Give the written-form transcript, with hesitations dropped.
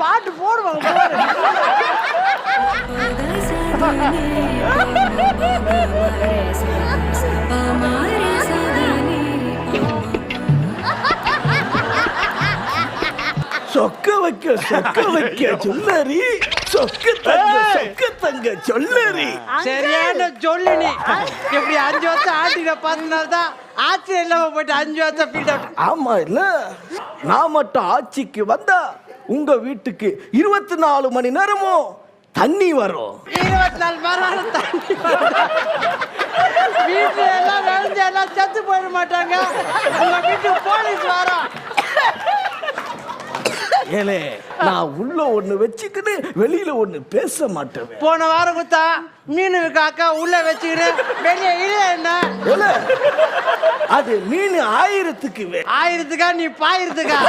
பாட்டு போடுவாங்க. சொக்க வைக்க சொல்லரி, சொக்க தங்க சொல்லரி. சரியான சொல்லு நீ. இப்படி 5 வருஷம் ஆட்டின பார்த்தனால்தான் ஆட்சி இல்லாம போயிட்டு 5 வருஷம் ஃபீல்ட் அவுட். ஆமா இல்ல, நான் மட்டும் ஆட்சிக்கு வந்தா உங்க வீட்டுக்கு 24 மணி நேரமும் தண்ணி வரும். 24 மணி நேரம் தண்ணி வரும். வீட்டுல எல்லாம் விளைஞ்சு எல்லாம் செத்து போயிட மாட்டாங்க. உங்க வீட்டுக்கு போலீஸ் வரும். ஏலே, நான் உள்ள ஒண்ணு வச்சுக்கிட்டு வெளியில ஒண்ணு பேச மாட்டேன். போன வாரம் குத்தா மீன் அக்கா உள்ள வச்சுக்கிறேன், வெளியே இல்ல என்ன? ஏலே, அது மீன் 1000க்கு 1000க்கா நீ 1000க்கா?